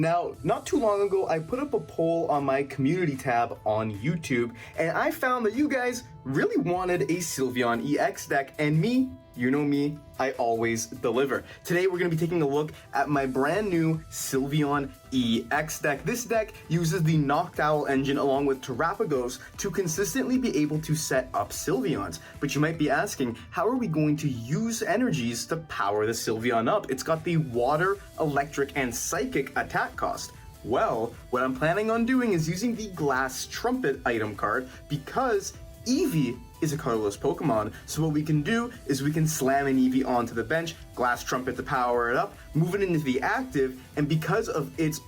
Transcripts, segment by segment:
Now, not too long ago, I put up a poll on my community tab on YouTube, and I found that you guys really wanted a Sylveon EX deck, and me, you know me, I always deliver. Today, we're going to be taking a look at my brand new Sylveon EX deck. This deck uses the Noctowl engine along with Terapagos to consistently be able to set up Sylveons. But you might be asking, how are we going to use energies to power the Sylveon up? It's got the water, electric, and psychic attack cost. Well, what I'm planning on doing is using the Glass Trumpet item card because Eevee is a colorless Pokemon, so what we can do is we can slam an Eevee onto the bench, Glass Trumpet to power it up, move it into the active, and because of its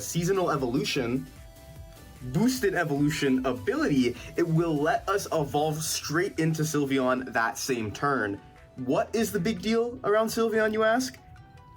seasonal evolution, boosted evolution ability, it will let us evolve straight into Sylveon that same turn. What is the big deal around Sylveon, you ask?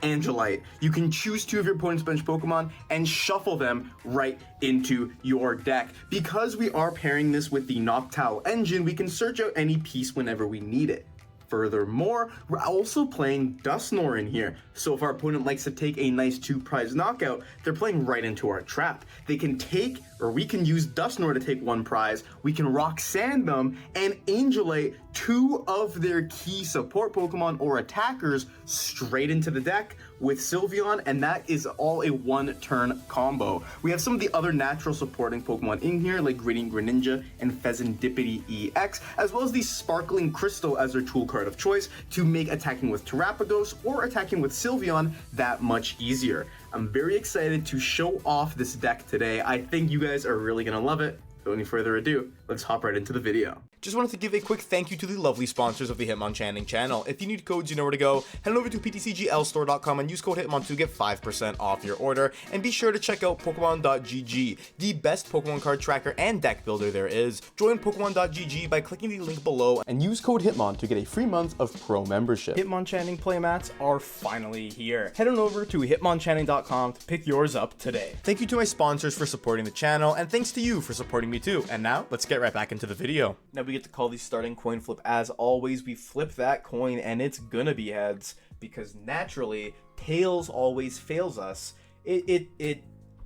Angelite. You can choose two of your opponent's bench Pokemon and shuffle them right into your deck. Because we are pairing this with the Noctowl engine, we can search out any piece whenever we need it. Furthermore, we're also playing Dusknoir in here, so if our opponent likes to take a nice 2-prize knockout, they're playing right into our trap. They can take, or we can use Dusknoir to take 1 prize, we can Roxanne them, and Angelite 2 of their key support Pokemon or attackers straight into the deck with Sylveon, and that is all a 1-turn combo. We have some of the other natural supporting Pokemon in here, like Radiant Greninja and Fezandipiti EX, as well as the Sparkling Crystal as their tool card of choice to make attacking with Terapagos or attacking with Sylveon that much easier. I'm very excited to show off this deck today. I think you guys are really gonna love it. Without any further ado, let's hop right into the video. Just wanted to give a quick thank you to the lovely sponsors of the Hitmonchanting channel. If you need codes, you know where to go. Head over to ptcglstore.com and use code Hitmon to get 5% off your order. And be sure to check out Pokemon.gg, the best Pokemon card tracker and deck builder there is. Join Pokemon.gg by clicking the link below and use code Hitmon to get a free month of pro membership. Hitmonchanting playmats are finally here. Head on over to hitmonchanting.com to pick yours up today. Thank you to my sponsors for supporting the channel, and thanks to you for supporting me too. And now, let's get right back into the video. Now we get to call the starting coin flip. As always, we flip that coin and it's gonna be heads because naturally tails always fails us. It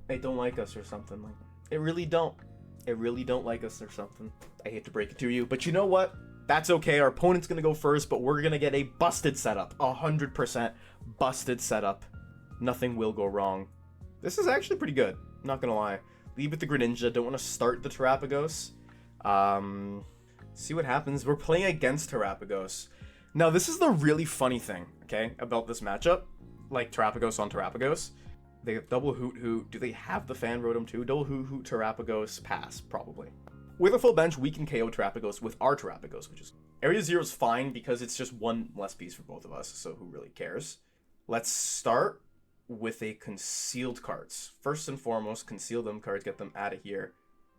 don't like us or something. Like it really don't like us or something. I hate to break it to you, but you know what, that's okay. Our opponent's gonna go first, but we're gonna get a busted setup, 100% busted setup. Nothing will go wrong. This is actually pretty good, not gonna lie. Leave with the Greninja. Don't want to start the Terapagos. See what happens. We're playing against Terapagos. Now, this is the really funny thing, okay, about this matchup. Like, Terapagos on Terapagos. They have double Hoothoot. Do they have the Fan Rotom too? Double Hoothoot, Terapagos, pass, probably. With a full bench, we can KO Terapagos with our Terapagos, which is... Area 0 is fine because it's just 1 less piece for both of us, so who really cares? Let's start with a concealed cards. First and foremost, conceal them cards, get them out of here.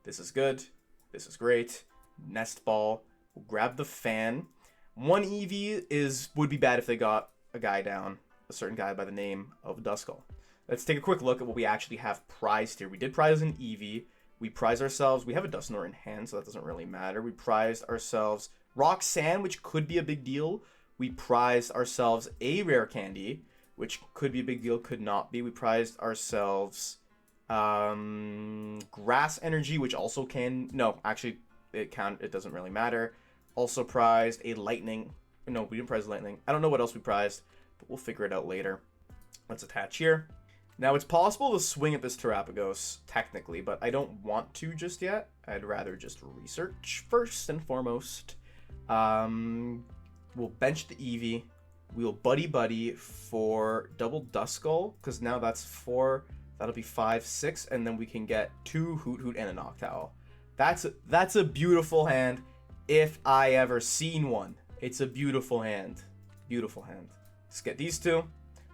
This is good. This is great. Nest Ball. We'll grab the Fan. 1 Eevee would be bad if they got a guy down, a certain guy by the name of Duskull. Let's take a quick look at what we actually have prized here. We did prize an Eevee. We prize ourselves. We have a Dusknoir in hand, so that doesn't really matter. We prized ourselves Roxanne, which could be a big deal. We prized ourselves a Rare Candy, which could be a big deal, could not be. We prized ourselves Grass Energy, which also can... No, actually, it doesn't really matter. Also prized a Lightning. No, we didn't prize Lightning. I don't know what else we prized, but we'll figure it out later. Let's attach here. Now, it's possible to swing at this Terapagos, technically, but I don't want to just yet. I'd rather just research first and foremost. We'll bench the Eevee. We'll Buddy-Buddy for double Duskull, because now that's 4. That'll be 5, 6, and then we can get 2 Hoothoot and a Noctowl. That's a beautiful hand, if I ever seen one. It's a beautiful hand. Beautiful hand. Let's get these 2.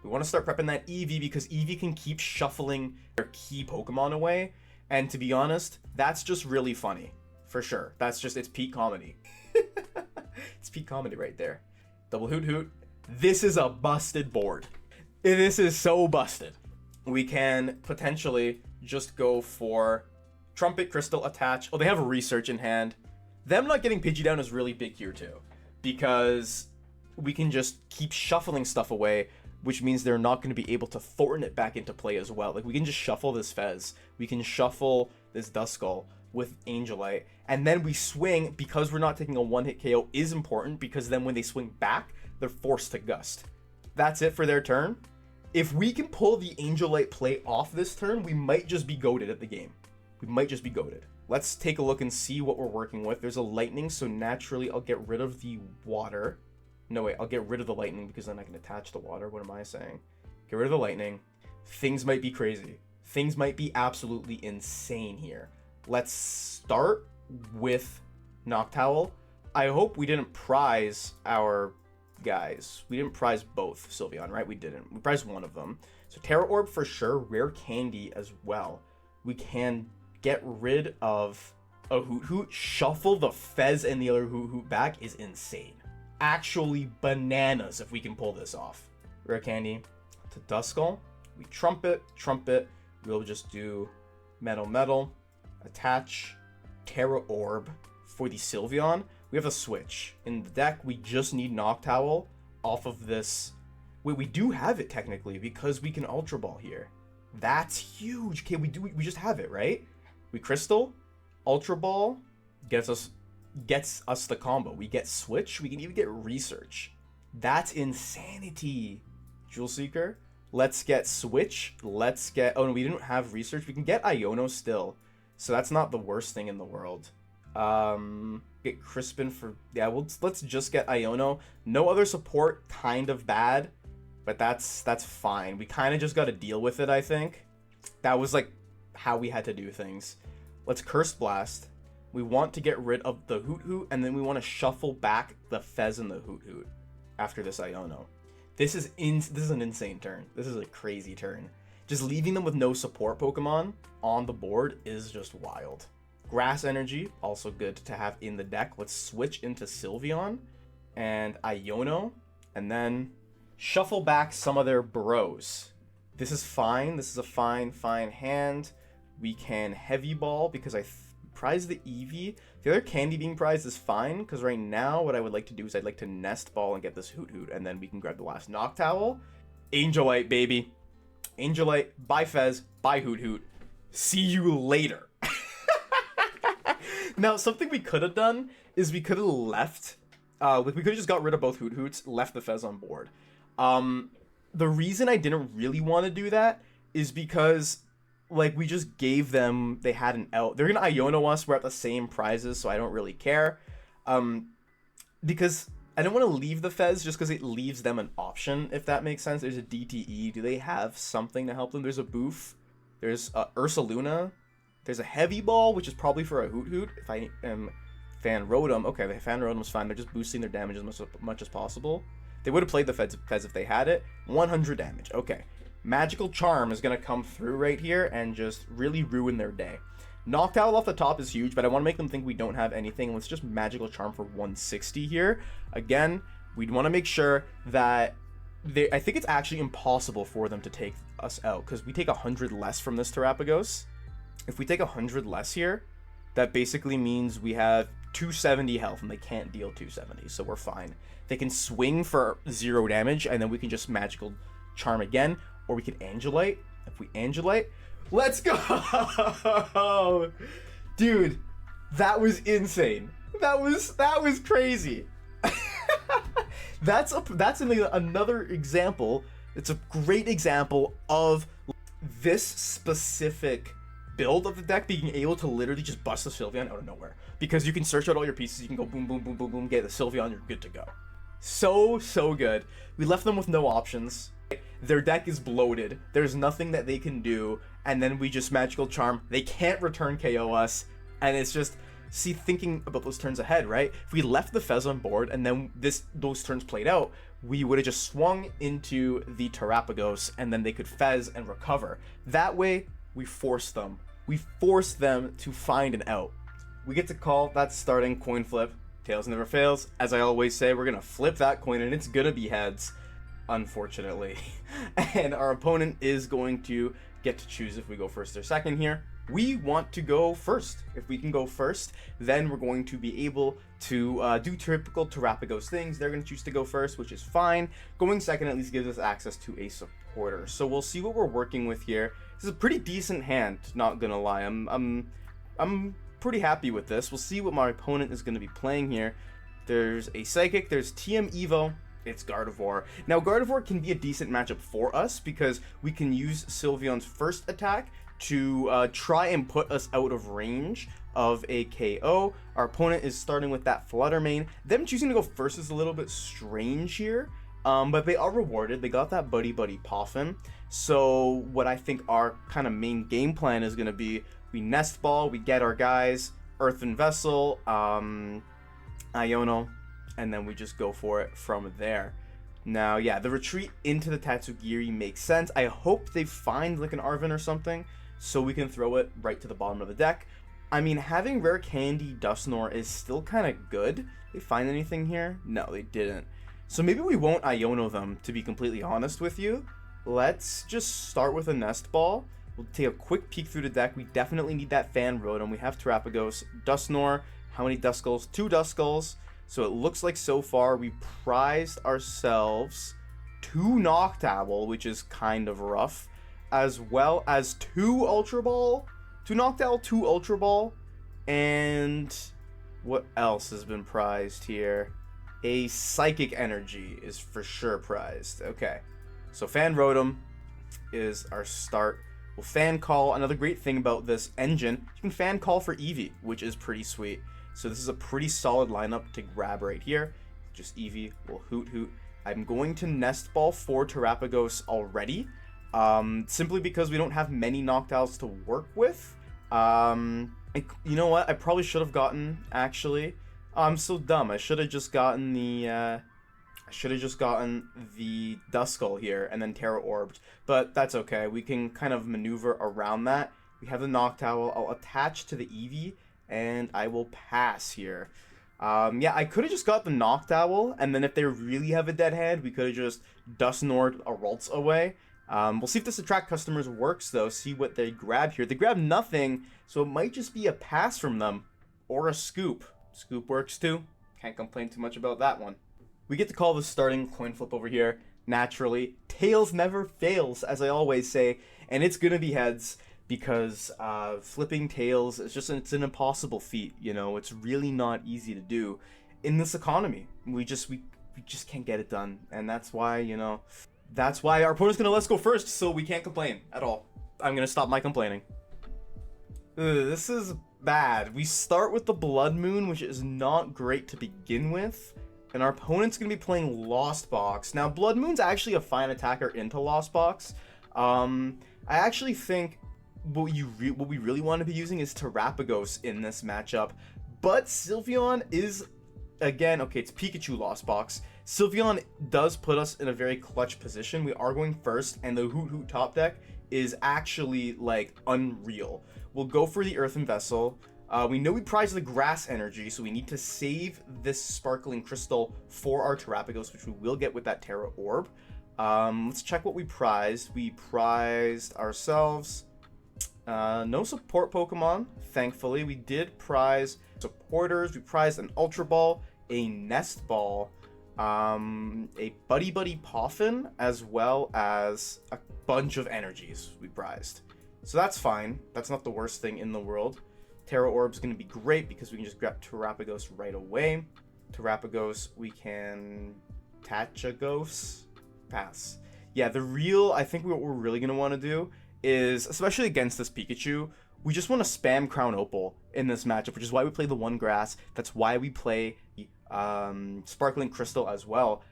We want to start prepping that Eevee because Eevee can keep shuffling their key Pokemon away, and to be honest, that's just really funny. For sure. It's peak comedy. It's peak comedy right there. Double Hoothoot. This is a busted board. This is so busted. We can potentially just go for Trumpet, Crystal, attach. Oh, they have a Research in hand. Them not getting Pidgey down is really big here too, because we can just keep shuffling stuff away. which means they're not going to be able to thorn it back into play as well. Like, we can just shuffle this Fez, we can shuffle this Duskull with Angelite, and then we swing, because we're not taking a one-hit KO is important, because then when they swing back, they're forced to Gust. That's it for their turn. If we can pull the Angelite play off this turn, we might just be goated at the game. We might just be goated. Let's take a look and see what we're working with. There's a lightning, so naturally I'll get rid of the water. No, wait, I'll get rid of the lightning because then I can attach the water. What am I saying? Get rid of the lightning. Things might be crazy. Things might be absolutely insane here. Let's start with Noctowl. I hope we didn't prize our guys. We didn't prize both Sylveon, right? We didn't. We prized one of them. So Tera Orb for sure. Rare Candy as well. We can get rid of a Hoothoot. Shuffle the Fez and the other Hoothoot back is insane. Actually bananas if we can pull this off. Rare Candy to Duskull. We Trumpet. We'll just do Metal. Attach Tera Orb for the Sylveon. We have a switch. In the deck, we just need Noctowl off of this. Wait, we do have it technically because we can Ultra Ball here. That's huge. Okay, we just have it, right? We Crystal, Ultra Ball, gets us the combo. We get Switch, we can even get Research. That's insanity. Jewel Seeker. Let's get Switch. Let's get, oh no, we didn't have Research. We can get Iono still. So that's not the worst thing in the world. Get Crispin for, yeah, let's just get Iono. No other support, kind of bad, but that's fine. We kind of just got to deal with it, I think. That was like how we had to do things. Let's Curse Blast. We want to get rid of the Hoothoot, and then we want to shuffle back the Fez and the Hoothoot after this Iono. This is an insane turn. This is a crazy turn. Just leaving them with no support Pokemon on the board is just wild. Grass Energy, also good to have in the deck. Let's switch into Sylveon and Iono, and then shuffle back some of their bros. This is fine. This is a fine hand. We can Heavy Ball because I prize the Eevee. The other candy being prized is fine, because right now what I would like to do is I'd like to Nest Ball and get this Hoothoot, and then we can grab the last Noctowl. Angelite, baby. Angelite, bye Fez, bye Hoothoot. See you later. Now, something we could have done is we could have left, we could have just got rid of both Hoothoots, left the Fez on board. The reason I didn't really want to do that is because, like, we just gave them, they had an out. They're going to Iono us, we're at the same prizes, so I don't really care. Because I don't want to leave the Fez just because it leaves them an option, if that makes sense. There's a DTE. Do they have something to help them? There's a Boof. There's Ursaluna. There's a Heavy Ball, which is probably for a Hoothoot. If I am Fan Rotom, okay, the Fan Rotom's fine. They're just boosting their damage as much as possible. They would have played the Fez if they had it. 100 damage, okay. Magical Charm is going to come through right here and just really ruin their day. Noctowl off the top is huge, but I want to make them think we don't have anything. Let's just Magical Charm for 160 here. Again, we'd want to make sure that I think it's actually impossible for them to take us out, because we take 100 less from this Terapagos. If we take 100 less here, that basically means we have 270 health, and they can't deal 270, so we're fine. They can swing for 0 damage, and then we can just Magical Charm again, or we could Angelite. If we Angelite, let's go! Dude, that was insane. That was crazy. That's another example. It's a great example of this specific build of the deck being able to literally just bust the Sylveon out of nowhere, because you can search out all your pieces, you can go boom, boom, boom, boom, boom, get the Sylveon, you're good to go. So good. We left them with no options. Their deck is bloated. There's nothing that they can do, and then we just Magical Charm. They can't return KO us, and it's just, see, thinking about those turns ahead, right? If we left the Fez on board and then those turns played out, we would have just swung into the Terapagos, and then they could Fez and recover. That way, we force them. We force them to find an out. We get to call that starting coin flip. Tails never fails. As I always say, we're gonna flip that coin, and it's gonna be heads, unfortunately. And our opponent is going to get to choose if we go first or second here. we want to go first. If we can go first, then we're going to be able to do typical Terapagos things. They're going to choose to go first, which is fine. Going second at least gives us access to a supporter. So we'll see what we're working with here. This is a pretty decent hand, not gonna lie. I'm pretty happy with this. We'll see what my opponent is going to be playing here. There's a Psychic, there's TM Evo, it's Gardevoir. Now Gardevoir can be a decent matchup for us because we can use Sylveon's first attack to try and put us out of range of a KO. Our opponent is starting with that Flutter Mane. Them choosing to go first is a little bit strange here, but they are rewarded. They got that Buddy-Buddy Poffin. So what I think our kind of main game plan is going to be, we Nest Ball, we get our guys, Earthen Vessel, Iono, and then we just go for it from there. Now, yeah, the retreat into the Tatsugiri makes sense. I hope they find like an Arven or something so we can throw it right to the bottom of the deck. I mean, having Rare Candy Dusknoir is still kind of good. Did they find anything here? No, they didn't. So maybe we won't Iono them, to be completely honest with you. Let's just start with a Nest Ball. We'll take a quick peek through the deck. We definitely need that Fan Rotom. We have Terapagos, Dusknoir. How many Duskulls? 2 Duskulls. So it looks like so far we prized ourselves 2 Noctowl, which is kind of rough, as well as 2 Ultra Ball. 2 Noctowl, 2 Ultra Ball. And what else has been prized here? A Psychic Energy is for sure prized. Okay. So Fan Rotom is our start. We'll Fan Call. Another great thing about this engine, you can Fan Call for Eevee, which is pretty sweet. So this is a pretty solid lineup to grab right here. Just Eevee, we'll Hoothoot. I'm going to Nest Ball for Terapagos already, simply because we don't have many Noctowls to work with. You know what? I probably should have gotten, actually. I'm so dumb. I should have just gotten the Duskull here and then Tera Orbed, but that's okay. We can kind of maneuver around that. We have the Noctowl. I'll attach to the Eevee, and I will pass here. Yeah, I could have just got the Noctowl, and then if they really have a dead hand, we could have just Dusknoired a Ralts away. We'll see if this Attract Customers works, though, see what they grab here. They grab nothing, so it might just be a pass from them, or a Scoop. Scoop works too. Can't complain too much about that one. We get to call the starting coin flip over here, naturally. Tails never fails, as I always say, and it's gonna be heads, because flipping tails is just, it's an impossible feat, you know. It's really not easy to do in this economy. We just can't get it done, and that's why, you know, that's why our opponent's gonna let us go first, so we can't complain at all. I'm gonna stop my complaining. This is bad. We start with the Bloodmoon, which is not great to begin with, and our opponent's gonna be playing Lost Box. Now, Bloodmoon's actually a fine attacker into Lost Box. I actually think what we really want to be using is Terapagos in this matchup, but Sylveon is, again, okay, it's Pikachu Lost Box. Sylveon does put us in a very clutch position. We are going first, and the Hoothoot top deck is actually, like, unreal. We'll go for the Earthen Vessel. We know we prize the Grass Energy, so we need to save this Sparkling Crystal for our Terapagos, which we will get with that Tera Orb. Let's check what we prized. We prized ourselves no support Pokemon, thankfully. We did prize supporters. We prized an Ultra Ball, a Nest Ball, a Buddy-Buddy Poffin, as well as a bunch of energies we prized. So that's fine. That's not the worst thing in the world. Tera Orb's going to be great because we can just grab Terapagos right away. Terapagos, we can Tachagos, pass. Yeah, I think what we're really going to want to do is, especially against this Pikachu, we just want to spam Crown Opal in this matchup, which is why we play the one Grass. That's why we play Sparkling Crystal as well.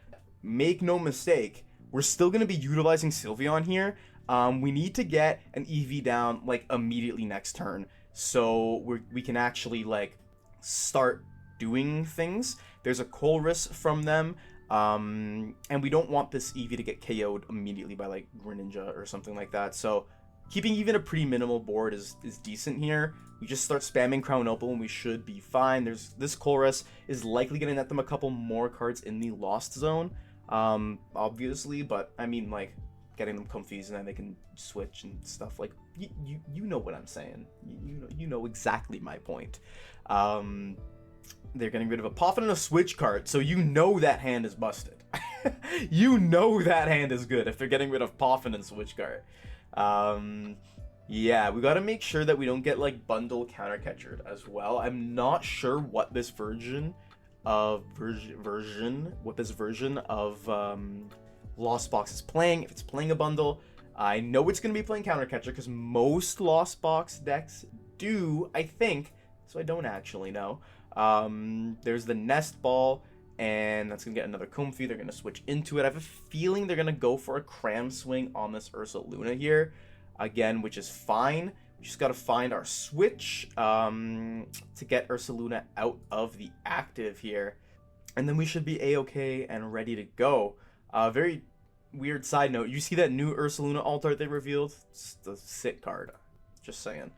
Make no mistake, we're still going to be utilizing Sylveon here. We need to get an Eevee down like immediately next turn, so we can actually like start doing things. There's a Colress from them, and we don't want this Eevee to get KO'd immediately by like Greninja or something like that. So keeping even a pretty minimal board is decent here. We just start spamming Crown Opal and we should be fine. This Colress is likely going to net them a couple more cards in the Lost Zone, obviously, but I mean, like, getting them comfies and then they can switch and stuff, like, you know what I'm saying. You know exactly my point. They're getting rid of a Poffin and a Switch card, so you know that hand is busted. You know that hand is good if they're getting rid of Poffin and Switch card. Yeah, we gotta make sure that we don't get like bundle counter catchered as well. I'm not sure what this version of Lost Box is playing. If it's playing a bundle, I know it's gonna be playing counter catcher because most Lost Box decks do, I think. So I don't actually know. There's the Nest Ball, and that's gonna get another Comfey. They're gonna switch into it. I have a feeling they're gonna go for a Cram Swing on this Ursaluna here. Again, which is fine. We just got to find our switch to get Ursaluna out of the active here. And then we should be A-okay and ready to go. Very weird side note. You see that new Ursaluna alt art they revealed? It's the sit card. Just saying.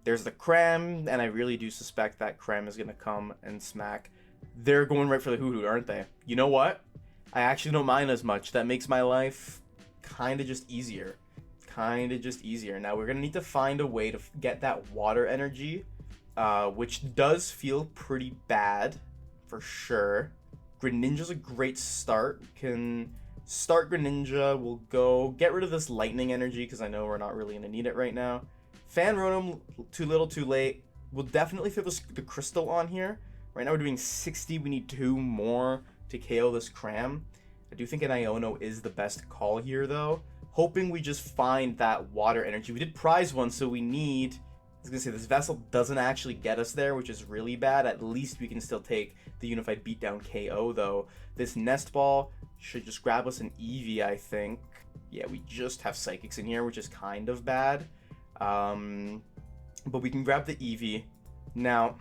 There's the Cram, and I really do suspect that Cram is going to come and smack. They're going right for the Hoothoot, aren't they? You know what? I actually don't mind as much. That makes my life kind of just easier. Now we're gonna need to find a way to get that water energy, which does feel pretty bad for sure. Greninja's a great start. Can start Greninja. We'll go get rid of this lightning energy because I know we're not really gonna need it right now. Fan Rotom, too little too late. We'll definitely throw the crystal on here. Right now we're doing 60. We need 2 more to KO this Cram. I do think an Iono is the best call here though. Hoping we just find that water energy. We did prize one, so we need... I was going to say, this Vessel doesn't actually get us there, which is really bad. At least we can still take the Unified Beatdown KO, though. This Nest Ball should just grab us an Eevee, I think. Yeah, we just have Psychics in here, which is kind of bad. But we can grab the Eevee. Now,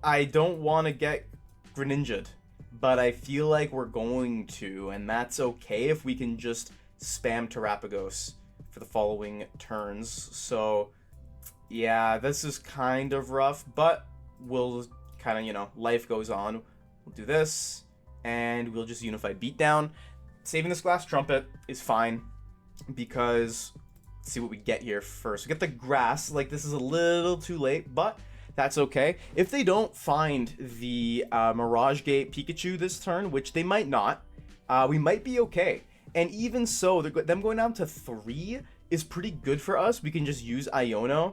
I don't want to get Greninja'd, but I feel like we're going to, and that's okay if we can just spam Terapagos for the following turns. So yeah, this is kind of rough, but we'll kind of, you know, life goes on. We'll do this, and we'll just Unified Beatdown. Saving this Glass Trumpet is fine, because let's see what we get here first. We get the Grass. Like, this is a little too late, but that's okay. If they don't find the Mirage Gate Pikachu this turn, which they might not, we might be okay. And even so, them going down to 3 is pretty good for us. We can just use Iono,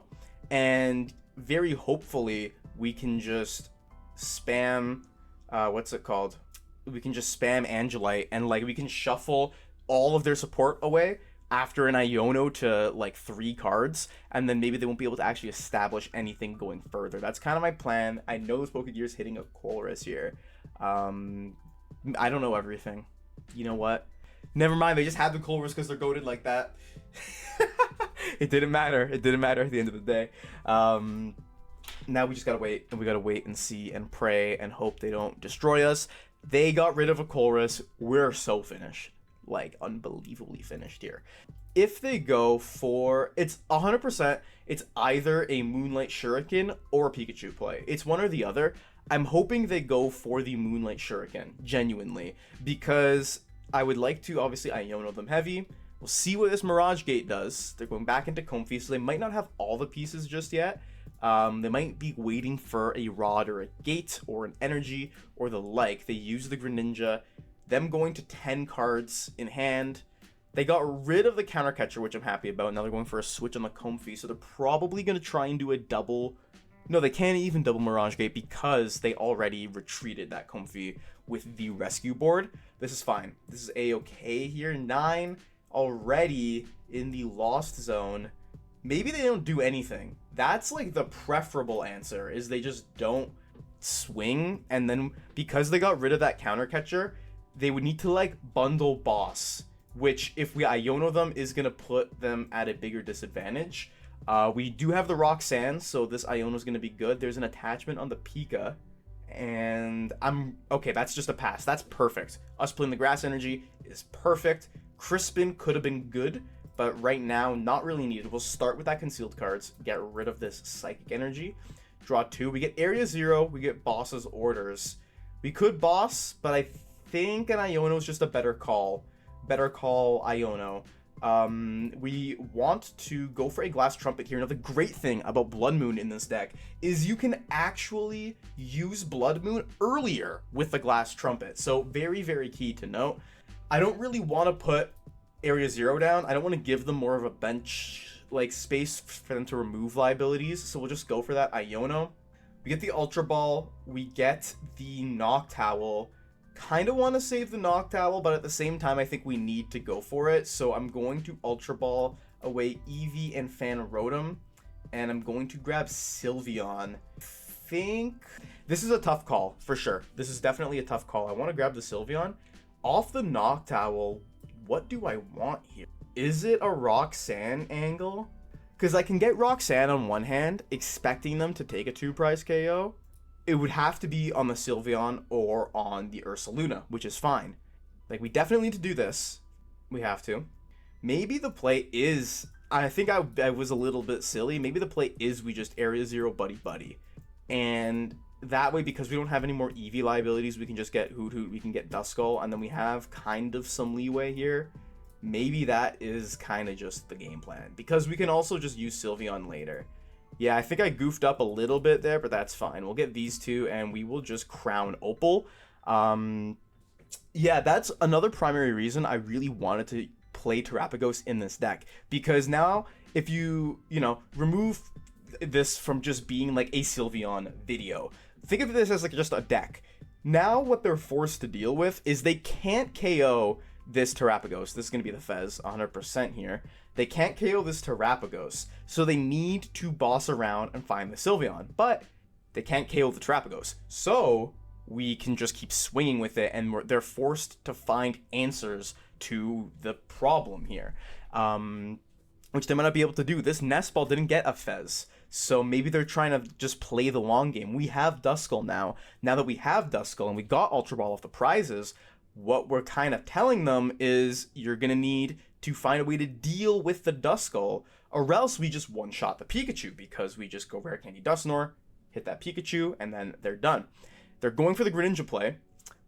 and very hopefully we can just spam, what's it called? We can just spam Angelite, and like we can shuffle all of their support away after an Iono to like 3 cards, and then maybe they won't be able to actually establish anything going further. That's kind of my plan. I know this Pokegear's hitting a Colress here. I don't know everything. You know what? Never mind, they just had the Colress because they're goated like that. It didn't matter. It didn't matter at the end of the day. Now we just gotta wait, and we gotta wait and see and pray and hope they don't destroy us. They got rid of a Colress. We're so finished. Like, unbelievably finished here. If they go for... It's 100%, it's either a Moonlight Shuriken or a Pikachu play. It's one or the other. I'm hoping they go for the Moonlight Shuriken, genuinely, because I would like to, obviously, Iono them heavy. We'll see what this Mirage Gate does. They're going back into Comfey, so they might not have all the pieces just yet. They might be waiting for a Rod or a Gate or an Energy or the like. They use the Greninja. Them going to 10 cards in hand. They got rid of the Counter Catcher, which I'm happy about. Now they're going for a switch on the Comfey, so they're probably going to try and do a double... No, they can't even double Mirage Gate because they already retreated that Comfey with the rescue board. This is fine. This is A-okay here. 9 already in the Lost Zone. Maybe they don't do anything. That's like the preferable answer, is they just don't swing. And then because they got rid of that Counter Catcher, they would need to like bundle Boss, which if we Iono them is going to put them at a bigger disadvantage. We do have the Roxanne, so this Iono is going to be good. There's an attachment on the Pika, and okay, that's just a pass. That's perfect. Us playing the Grass Energy is perfect. Crispin could have been good, but right now, not really needed. We'll start with that Concealed cards, get rid of this Psychic Energy, draw 2. We get Area 0, we get Boss's Orders. We could Boss, but I think an Iono is just a better call. Better call Iono. we want to go for a Glass Trumpet here. Now, the great thing about Bloodmoon in this deck is you can actually use Bloodmoon earlier with the Glass Trumpet. So very, very key to note. I don't really want to put Area 0 down. I don't want to give them more of a bench like space for them to remove liabilities. So we'll just go for that Iono. We get the Ultra Ball. We get the Noctowl. Kind of want to save the Noctowl, but at the same time, I think we need to go for it. So I'm going to Ultra Ball away Eevee and Fan Rotom, and I'm going to grab Sylveon. I think this is a tough call for sure. This is definitely a tough call. I want to grab the Sylveon. Off the Noctowl, what do I want here? Is it a Roxanne angle? Because I can get Roxanne on one hand, expecting them to take a 2-prize KO. It would have to be on the Sylveon or on the Ursaluna, which is fine. Like, we definitely need to do this. We have to. Maybe the play is... I think I was a little bit silly. Maybe the play is we just Area 0 Buddy-Buddy. And that way, because we don't have any more Eevee liabilities, we can just get Hoothoot, we can get Duskull, and then we have kind of some leeway here. Maybe that is kind of just the game plan, because we can also just use Sylveon later. Yeah, I think I goofed up a little bit there, but that's fine. We'll get these two, and we will just Crown Opal. Yeah, that's another primary reason I really wanted to play Terapagos in this deck, because now if you remove this from just being like a Sylveon video, think of this as like just a deck. Now what they're forced to deal with is they can't KO this Terapagos. This is going to be the Fez 100% here. They can't KO this Terapagos, so they need to boss around and find the Sylveon, but they can't KO the Terapagos, so we can just keep swinging with it, and they're forced to find answers to the problem here, which they might not be able to do. This Nest Ball didn't get a Fez, so maybe they're trying to just play the long game. We have Duskull now. Now that we have Duskull and we got Ultra Ball off the prizes, what we're kind of telling them is you're going to need to find a way to deal with the Duskull, or else we just one-shot the Pikachu, because we just go Rare Candy Dusknoir, hit that Pikachu, and then they're done. They're going for the Greninja play,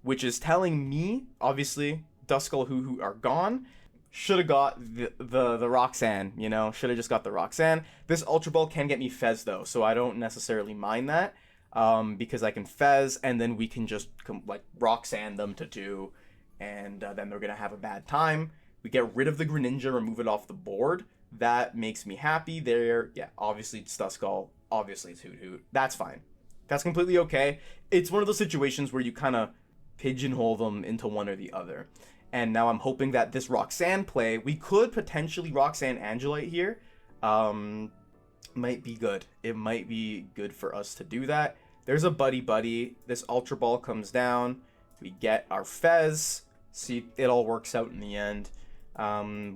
which is telling me, obviously, Duskull, Hoothoot are gone. Should have got the Roxanne, should have just got the Roxanne. This Ultra Ball can get me Fez, though, so I don't necessarily mind that. Because I can Fez, and then we can just Roxanne them to 2, and then they're gonna have a bad time. We get rid of the Greninja, remove it off the board. That makes me happy. Yeah, obviously it's Duskull, obviously it's Hoothoot. That's fine. That's completely okay. It's one of those situations where you kind of pigeonhole them into one or the other. And now I'm hoping that this Roxanne play, we could potentially Roxanne Angelite here. Might be good. It might be good for us to do that. There's a Buddy-Buddy. This Ultra Ball comes down. We get our Fez. See, it all works out in the end.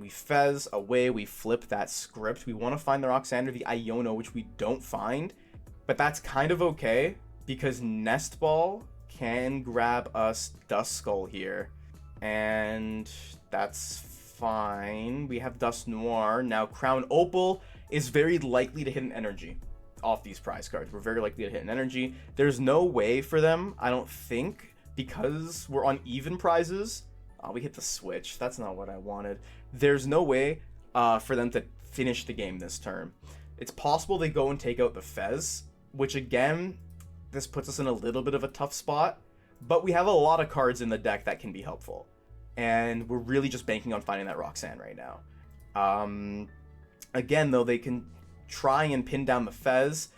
We Fez away. We flip that script. We want to find the Roxanne or the Iono, which we don't find. But that's kind of okay, because Nest Ball can grab us Duskull here. And that's fine. We have Dusknoir. Now, Crown Opal is very likely to hit an energy off these prize cards. We're very likely to hit an energy. There's no way for them, I don't think, because we're on even prizes. We hit the switch. That's not what I wanted. There's no way for them to finish the game this turn. It's possible they go and take out the Fez, which again, this puts us in a little bit of a tough spot, but we have a lot of cards in the deck that can be helpful. And we're really just banking on finding that Roxanne right now. Again, though, they can try and pin down the Fez.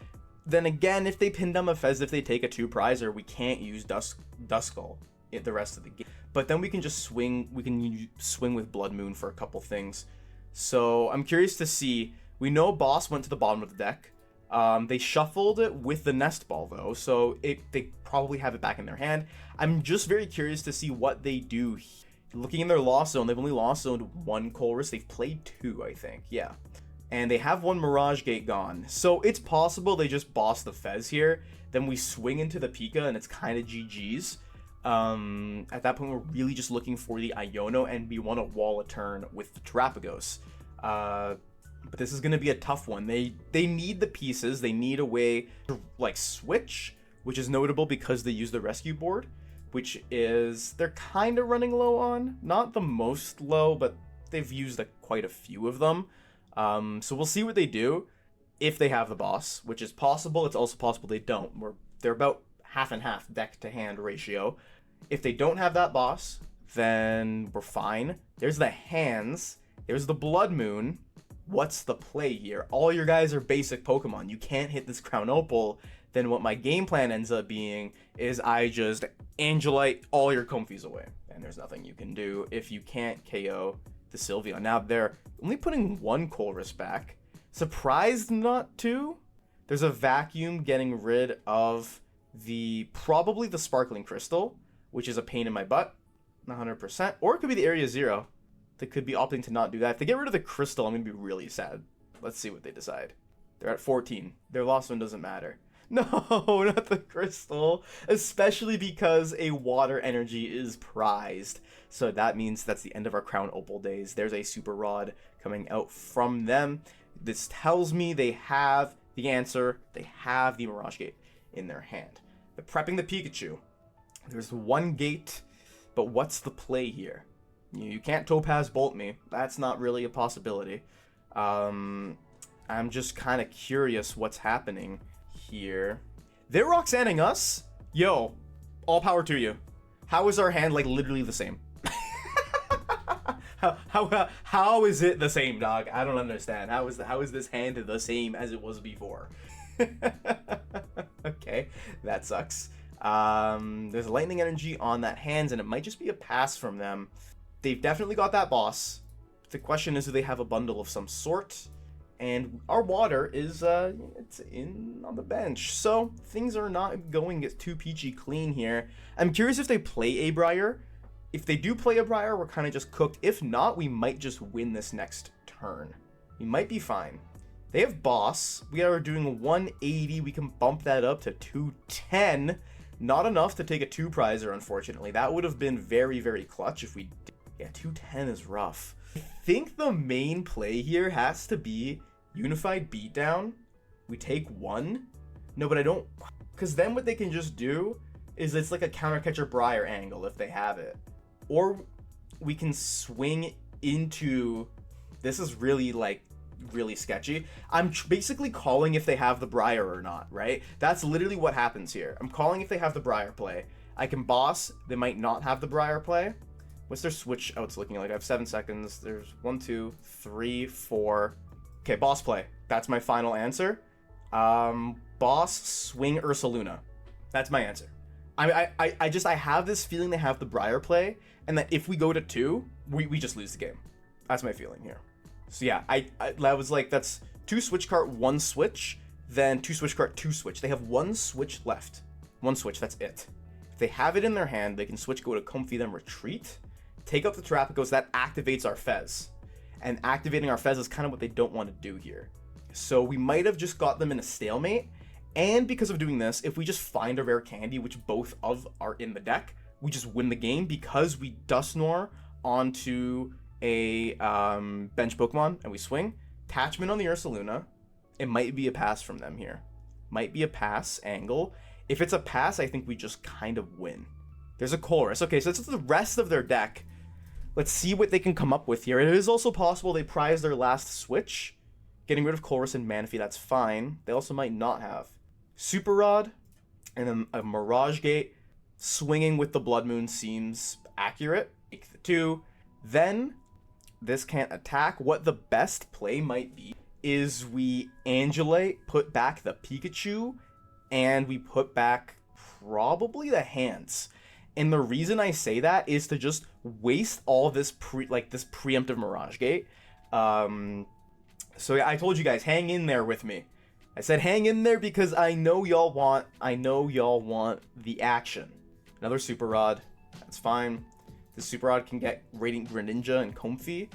Then again, if they pin down the Fez, if they take a 2-prizer, we can't use Duskull the rest of the game. But then we can just swing. We can swing with Bloodmoon for a couple things. So I'm curious to see. We know Boss went to the bottom of the deck. They shuffled it with the Nest Ball, though, so they probably have it back in their hand. I'm just very curious to see what they do. Looking in their loss zone, they've only lost zoned 1 Colress. They've played 2, I think. Yeah. And they have 1 Mirage Gate gone. So it's possible they just boss the Fez here. Then we swing into the Pika, and it's kind of GG's. At that point, we're really just looking for the Iono, and we want to wall a turn with the Terapagos. But this is going to be a tough one. They need the pieces. They need a way to, switch, which is notable because they use the rescue board, which is they're kind of running low on. Not the most low, but they've used quite a few of them. So we'll see what they do if they have the boss, which is possible. It's also possible they don't. They're about half and half deck to hand ratio. If they don't have that boss, then we're fine. There's the hands. There's the Blood Moon. What's the play here? All your guys are basic Pokemon. You can't hit this Crown Opal. Then what my game plan ends up being is I just Angelite all your Comfies away. And there's nothing you can do if you can't KO the Sylveon. Now they're only putting one Colress back. Surprised not to. There's a Vacuum getting rid of probably the Sparkling Crystal, which is a pain in my butt. 100%. Or it could be the Area Zero. They could be opting to not do that. If they get rid of the Crystal, I'm going to be really sad. Let's see what they decide. They're at 14. Their lost one doesn't matter. No, not the Crystal. Especially because a Water Energy is prized. So that means that's the end of our Crown Opal days. There's a Super Rod coming out from them. This tells me they have the answer. They have the Mirage Gate in their hand. They're prepping the Pikachu. There's one gate, but what's the play here? You can't Topaz Bolt me. That's not really a possibility. I'm just kind of curious what's happening here. They're Roxanning us? Yo, all power to you. How is our hand like literally the same? How is it the same, dog? I don't understand. How is this hand the same as it was before? Okay, that sucks. There's a Lightning Energy on that hands, and it might just be a pass from them. They've definitely got that boss. The question is, do they have a bundle of some sort? And our water is it's in on the bench, so things are not going too peachy clean here. I'm curious if they play Abriar. If they do play Abriar, we're kind of just cooked. If not, we might just win this next turn. We might be fine. They have boss. We are doing 180. We can bump that up to 210. Not enough to take a 2-prizer, unfortunately. That would have been very, very clutch if we did. Yeah, 210 is rough. I think the main play here has to be Unified Beatdown. We take 1. No, but I don't... Because then what they can just do is it's like a Counter Catcher Briar angle if they have it. Or we can swing into... This is really, like, really sketchy. I'm basically calling if they have the Briar or not, right? That's literally what happens here. I'm calling if they have the Briar play. I can boss. They might not have the Briar play. What's their switch outs looking like? I have 7 seconds. There's 1, 2, 3, 4. Okay, boss play. That's my final answer. Boss swing Ursaluna. That's my answer. I have this feeling they have the Briar play, and that if we go to 2, we just lose the game. That's my feeling here. So yeah, that was like, that's 2 switch cart, 1 switch, then 2 switch cart, 2 switch. They have 1 switch left. 1 switch, that's it. If they have it in their hand, they can switch, go to Comfy, then retreat. Take out the Terapagos, that activates our Fez. And activating our Fez is kind of what they don't want to do here. So we might have just got them in a stalemate. And because of doing this, if we just find a Rare Candy, which both of are in the deck, we just win the game because we Dusknoir onto a bench Pokemon and we swing. Attachment on the Ursaluna. It might be a pass from them here. Might be a pass angle. If it's a pass, I think we just kind of win. There's a Colress. Okay, so that's the rest of their deck. Let's see what they can come up with here. It is also possible they prize their last switch. Getting rid of Colress and Manaphy, that's fine. They also might not have. Super Rod and then a Mirage Gate. Swinging with the Blood Moon seems accurate. Take the 2. Then, this can't attack. What the best play might be is we Angelite, put back the Pikachu, and we put back probably the hands. And the reason I say that is to just waste all this this preemptive Mirage Gate. So yeah, I told you guys, hang in there with me. I said hang in there because I know y'all want the action. Another Super Rod. That's fine. The Super Rod can get Radiant Greninja and Comfy.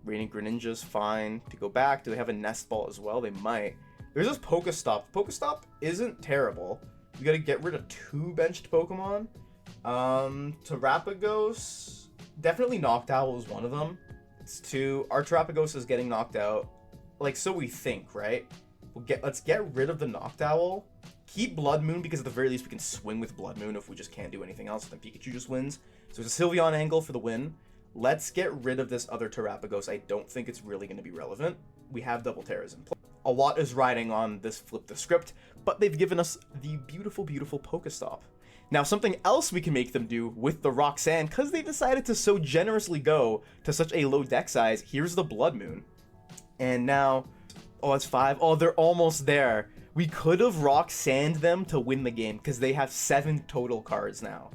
Radiant Greninja's fine to go back. Do they have a Nest Ball as well? They might. There's this Pokestop. Pokestop isn't terrible. You gotta get rid of 2 benched Pokemon. Terapagos, definitely Noctowl is one of them. It's 2. Our Terapagos is getting knocked out. Like, so we think, right? Let's get rid of the Noctowl. Keep Blood Moon because at the very least we can swing with Blood Moon if we just can't do anything else. Then Pikachu just wins. So it's a Sylveon angle for the win. let's get rid of this other Terapagos. I don't think it's really going to be relevant. We have double Teras in play. A lot is riding on this flip the script, but they've given us the beautiful, beautiful Pokestop. Now, something else we can make them do with the Roxanne, because they decided to so generously go to such a low deck size, here's the Bloodmoon. And now, oh, it's 5. Oh, they're almost there. We could have Roxanned them to win the game, because they have 7 total cards now.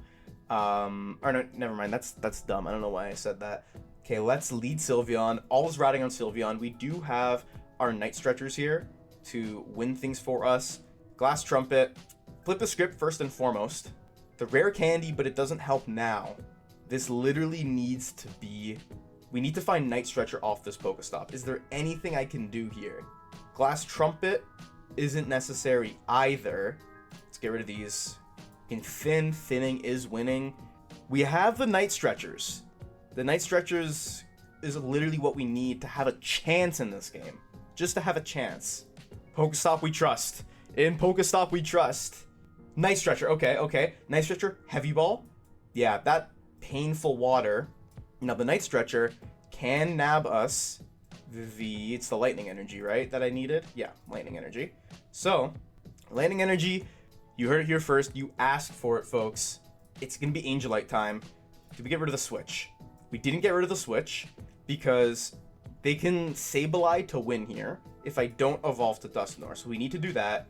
Or no, never mind, that's dumb. I don't know why I said that. Okay, let's lead Sylveon. Always riding on Sylveon. We do have our Night Stretchers here to win things for us. Glass Trumpet. Flip the script first and foremost. The Rare Candy, but it doesn't help now. This literally needs to be... We need to find Night Stretcher off this Pokestop. Is there anything I can do here? Glass Trumpet isn't necessary either. Let's get rid of these. In thinning is winning. We have the Night Stretchers. The Night Stretchers is literally what we need to have a chance in this game. Just to have a chance. Pokestop we trust. In Pokestop we trust. Night Stretcher, okay. Night Stretcher, Heavy Ball. Yeah, that painful water. Now the Night Stretcher can nab us it's the Lightning Energy, right, that I needed? Yeah, Lightning Energy. So, Lightning Energy, you heard it here first. You asked for it, folks. It's gonna be Angelite time. Did we get rid of the Switch? We didn't get rid of the Switch because they can Sableye to win here if I don't evolve to Dusknoir. So we need to do that.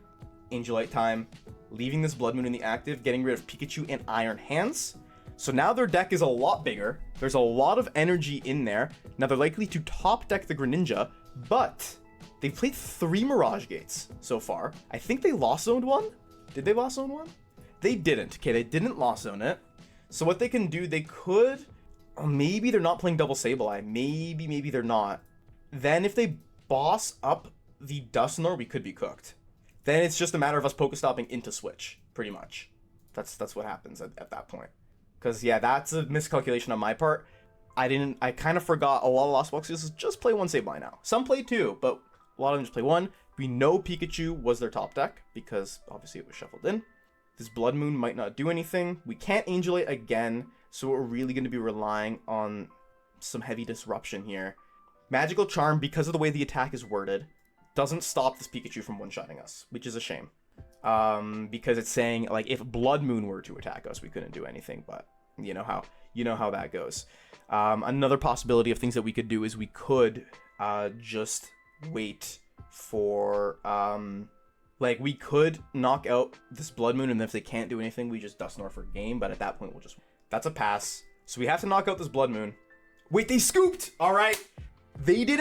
Angelite time. Leaving this Bloodmoon in the active, getting rid of Pikachu and Iron Hands. So now their deck is a lot bigger. There's a lot of energy in there. Now they're likely to top deck the Greninja, but they've played 3 Mirage Gates so far. I think they lost zoned one. Did they lost zone one? They didn't. Okay, they didn't lost zone it. So what they can do, they could... maybe they're not playing double Sableye. Maybe they're not. Then if they boss up the Dusknoir, we could be cooked. Then it's just a matter of us Pokestopping into Switch, pretty much. That's what happens at that point. Because, yeah, that's a miscalculation on my part. I kind of forgot a lot of Lost Boxes just play 1 Sableye now. Some play 2, but a lot of them just play 1. We know Pikachu was their top deck, because obviously it was shuffled in. This Bloodmoon might not do anything. We can't Angelite again, so we're really going to be relying on some heavy disruption here. Magical Charm, because of the way the attack is worded, doesn't stop this Pikachu from one-shotting us, which is a shame. Because it's saying, like, if Bloodmoon were to attack us, we couldn't do anything, but you know how that goes. Another possibility of things that we could do is we could just wait for like, we could knock out this Bloodmoon, and if they can't do anything, we just Dusknoir for game, but at that point, that's a pass. So we have to knock out this Bloodmoon. Wait, they scooped! Alright. They did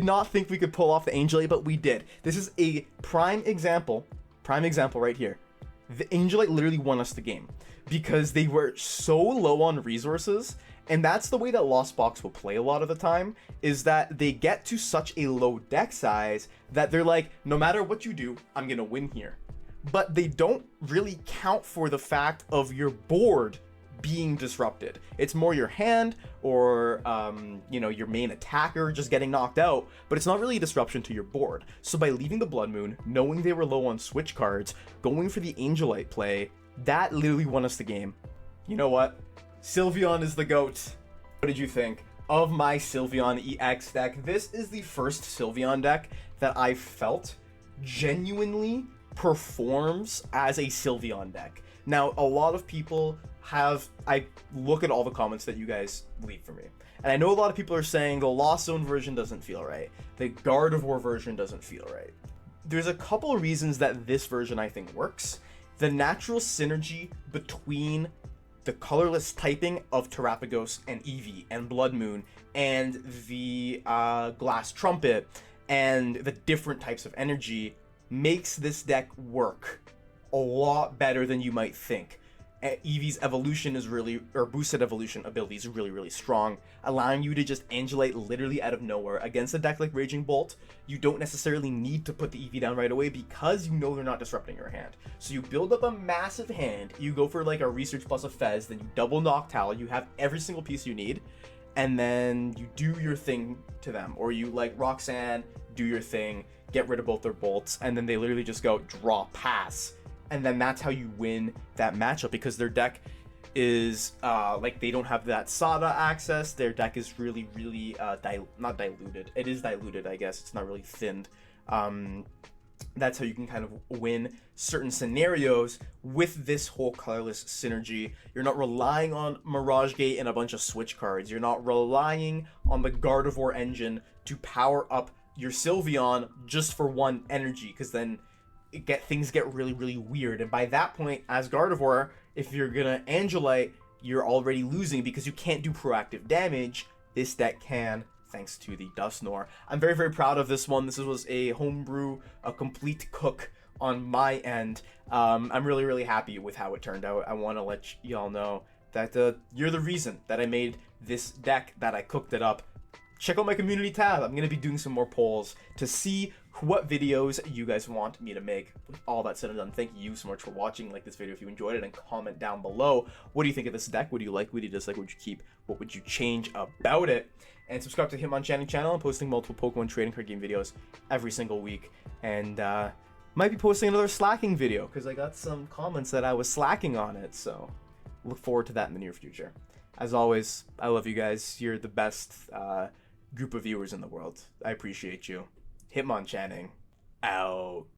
not think we could pull off the Angelite, but we did. This is a prime example right here. The Angelite literally won us the game because they were so low on resources, and that's the way that Lost Box will play a lot of the time, is that they get to such a low deck size that they're like, no matter what you do, I'm gonna win here. But they don't really count for the fact of your board being disrupted. It's more your hand or your main attacker just getting knocked out, but it's not really a disruption to your board. So by leaving the Bloodmoon, knowing they were low on Switch cards, going for the Angelite play, that literally won us the game. You know what? Sylveon is the GOAT. What did you think of my Sylveon EX deck? This is the first Sylveon deck that I felt genuinely performs as a Sylveon deck. Now, a lot of people I look at all the comments that you guys leave for me, and I know a lot of people are saying the Lost Zone version doesn't feel right, the Gardevoir version doesn't feel right. There's a couple of reasons that this version I think works. The natural synergy between the colorless typing of Terapagos and Eevee and Bloodmoon and the Glass Trumpet and the different types of energy makes this deck work a lot better than you might think. Eevee's evolution is boosted evolution ability is really strong, allowing you to just Angelite literally out of nowhere. Against a deck like Raging Bolt, you don't necessarily need to put the Eevee down right away because you know they're not disrupting your hand. So you build up a massive hand, you go for like a Research plus a Fez, then you double Noctowl, you have every single piece you need, and then you do your thing to them. Or you like Roxanne, do your thing, get rid of both their bolts, and then they literally just go draw, pass. And then that's how you win that matchup, because their deck, is like they don't have that Sada access. Their deck is really not diluted. It is diluted, I guess. It's not really thinned. That's how you can kind of win certain scenarios with this whole colorless synergy. You're not relying on Mirage Gate and a bunch of switch cards. You're not relying on the Gardevoir engine to power up your Sylveon just for one energy, because then things get really weird. And by that point, as Gardevoir, if you're gonna Angelite, you're already losing because you can't do proactive damage. This deck can, thanks to the Dusknoir. I'm very proud of this one. This was a homebrew, a complete cook on my end. I'm really happy with how it turned out. I want to let y'all know that you're the reason that I made this deck, that I cooked it up. Check out my community tab. I'm going to be doing some more polls to see what videos you guys want me to make. With all that said and done, thank you so much for watching. Like this video if you enjoyed it, and comment down below. What do you think of this deck? What do you like? What do you dislike? What would you keep? What would you change about it? And subscribe to Hitmonchanting channel. I'm posting multiple Pokemon trading card game videos every single week. And might be posting another slacking video because I got some comments that I was slacking on it. So look forward to that in the near future. As always, I love you guys. You're the best group of viewers in the world. I appreciate you. Hitmonchanting out.